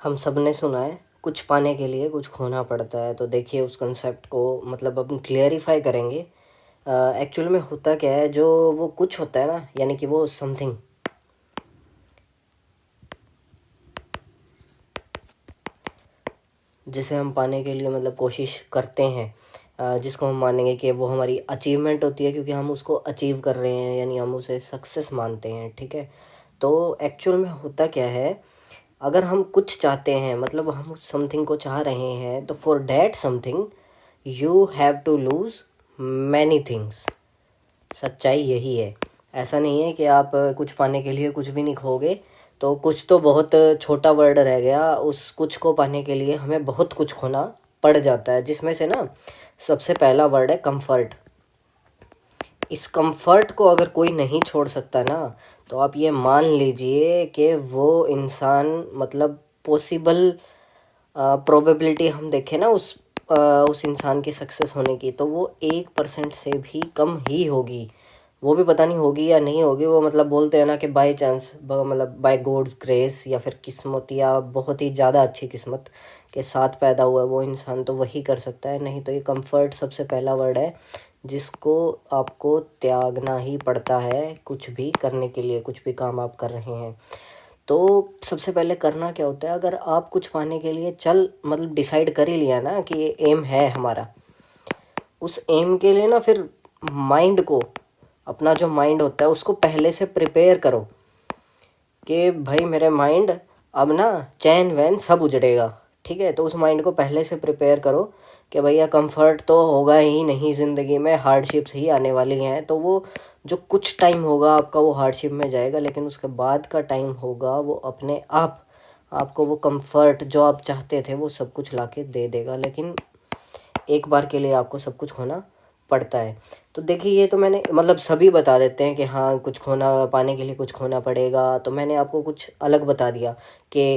हम सब ने सुना है कुछ पाने के लिए कुछ खोना पड़ता है। तो देखिए उस कंसेप्ट को मतलब अपन क्लियरिफाई करेंगे। एक्चुअल में होता क्या है, जो वो कुछ होता है ना, यानी कि वो समथिंग, जिसे हम पाने के लिए मतलब कोशिश करते हैं, जिसको हम मानेंगे कि वो हमारी अचीवमेंट होती है, क्योंकि हम उसको अचीव कर रहे हैं, यानी हम उसे सक्सेस मानते हैं। ठीक है। तो एक्चुअल में होता क्या है, अगर हम कुछ चाहते हैं, मतलब हम उस समथिंग को चाह रहे हैं, तो for that something you have to lose many things. सच्चाई यही है। ऐसा नहीं है कि आप कुछ पाने के लिए कुछ भी नहीं खोगे। तो कुछ तो बहुत छोटा वर्ड रह गया, उस कुछ को पाने के लिए हमें बहुत कुछ खोना पड़ जाता है, जिसमें से ना सबसे पहला वर्ड है कंफर्ट। इस कंफर्ट को अगर कोई नहीं छोड़ सकता ना, तो आप ये मान लीजिए कि वो इंसान मतलब पॉसिबल प्रोबेबिलिटी हम देखें ना उस इंसान के सक्सेस होने की, तो वो 1% से भी कम ही होगी। वो भी पता नहीं होगी या नहीं होगी। वो मतलब बोलते हैं ना कि बाय चांस, मतलब बाय गॉड्स ग्रेस, या फिर किस्मत, या बहुत ही ज़्यादा अच्छी किस्मत के साथ पैदा हुआ है वो इंसान, तो वही कर सकता है। नहीं तो ये कंफर्ट सबसे पहला वर्ड है, जिसको आपको त्यागना ही पड़ता है कुछ भी करने के लिए, कुछ भी काम आप कर रहे हैं। तो सबसे पहले करना क्या होता है, अगर आप कुछ पाने के लिए मतलब डिसाइड कर ही लिया ना कि ये एम है हमारा, उस एम के लिए ना फिर माइंड को, अपना जो माइंड होता है उसको पहले से प्रिपेयर करो कि भाई मेरे माइंड अब ना चैन वैन सब उजड़ेगा। ठीक है। तो उस माइंड को पहले से प्रिपेयर करो कि भैया कंफर्ट तो होगा ही नहीं, ज़िंदगी में हार्डशिप्स ही आने वाली हैं। तो वो जो कुछ टाइम होगा आपका वो हार्डशिप में जाएगा, लेकिन उसके बाद का टाइम होगा वो अपने आप आपको वो कंफर्ट जो आप चाहते थे वो सब कुछ लाके दे देगा। लेकिन एक बार के लिए आपको सब कुछ खोना पड़ता है। तो देखिए, ये तो मैंने मतलब सभी बता देते हैं कि हाँ कुछ खोना, पाने के लिए कुछ खोना पड़ेगा। तो मैंने आपको कुछ अलग बता दिया कि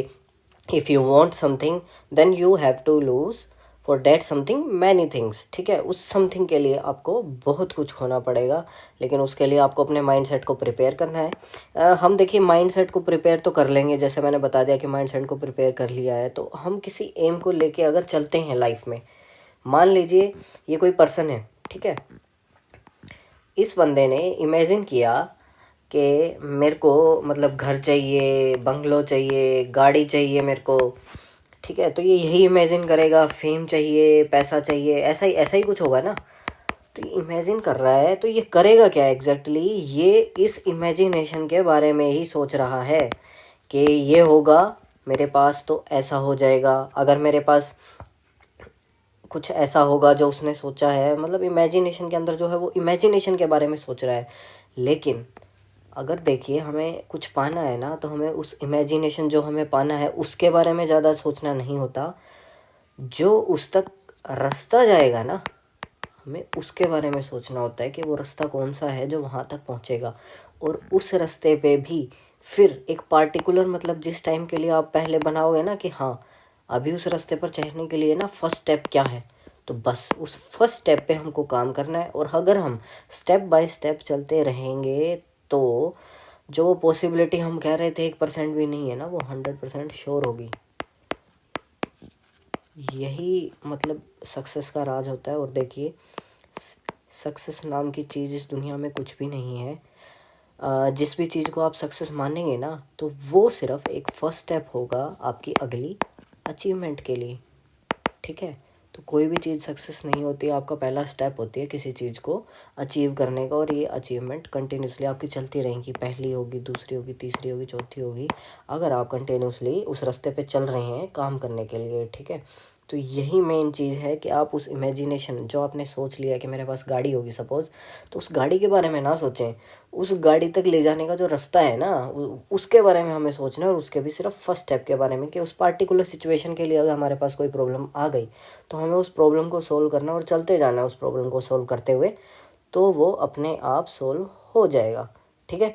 if you want something then you have to lose for that something many things. ठीक है। उस समथिंग के लिए आपको बहुत कुछ खोना पड़ेगा, लेकिन उसके लिए आपको अपने माइंडसेट को प्रिपेयर करना है। हम देखिए माइंडसेट को प्रिपेयर तो कर लेंगे, जैसे मैंने बता दिया कि माइंडसेट को प्रिपेयर कर लिया है, तो हम किसी एम को लेके अगर चलते हैं लाइफ में, मान लीजिए ये कोई पर्सन है। ठीक है। इस बंदे ने इमेजिन किया कि मेरे को मतलब घर चाहिए, बंगलो चाहिए, गाड़ी चाहिए मेरे को। ठीक है। तो ये यही इमेजिन करेगा, फेम चाहिए, पैसा चाहिए, ऐसा ही कुछ होगा ना। तो ये इमेजिन कर रहा है, तो ये करेगा क्या एग्जैक्टली ये इस इमेजिनेशन के बारे में ही सोच रहा है कि ये होगा मेरे पास तो ऐसा हो जाएगा, अगर मेरे पास कुछ ऐसा होगा जो उसने सोचा है। मतलब इमेजिनेशन के अंदर जो है वो इमेजिनेशन के बारे में सोच रहा है। लेकिन अगर देखिए हमें कुछ पाना है ना, तो हमें उस इमेजिनेशन जो हमें पाना है उसके बारे में ज़्यादा सोचना नहीं होता। जो उस तक रास्ता जाएगा ना, हमें उसके बारे में सोचना होता है कि वो रास्ता कौन सा है जो वहाँ तक पहुँचेगा। और उस रास्ते पे भी फिर एक पार्टिकुलर, मतलब जिस टाइम के लिए आप पहले बनाओगे ना कि हाँ अभी उस रास्ते पर चढ़ने के लिए ना फर्स्ट स्टेप क्या है, तो बस उस फर्स्ट स्टेप पे हमको काम करना है। और अगर हम स्टेप बाय स्टेप चलते रहेंगे, तो जो पॉसिबिलिटी हम कह रहे थे 1% भी नहीं है ना, वो 100% श्योर होगी। यही मतलब सक्सेस का राज होता है। और देखिए सक्सेस नाम की चीज़ इस दुनिया में कुछ भी नहीं है। जिस भी चीज़ को आप सक्सेस मानेंगे ना, तो वो सिर्फ एक फर्स्ट स्टेप होगा आपकी अगली अचीवमेंट के लिए। ठीक है। तो कोई भी चीज़ सक्सेस नहीं होती, आपका पहला स्टेप होती है किसी चीज़ को अचीव करने का। और ये अचीवमेंट कंटिन्यूसली आपकी चलती रहेंगी, पहली होगी, दूसरी होगी, तीसरी होगी, चौथी होगी, अगर आप कंटिन्यूसली उस रास्ते पे चल रहे हैं काम करने के लिए। ठीक है। तो यही मेन चीज़ है कि आप उस इमेजिनेशन जो आपने सोच लिया कि मेरे पास गाड़ी होगी सपोज़, तो उस गाड़ी के बारे में ना सोचें, उस गाड़ी तक ले जाने का जो रास्ता है ना उसके बारे में हमें सोचना है। और उसके भी सिर्फ फर्स्ट स्टेप के बारे में कि उस पार्टिकुलर सिचुएशन के लिए अगर हमारे पास कोई प्रॉब्लम आ गई, तो हमें उस प्रॉब्लम को सोल्व करना और चलते जाना है उस प्रॉब्लम को सोल्व करते हुए, तो वो अपने आप सोल्व हो जाएगा। ठीक है।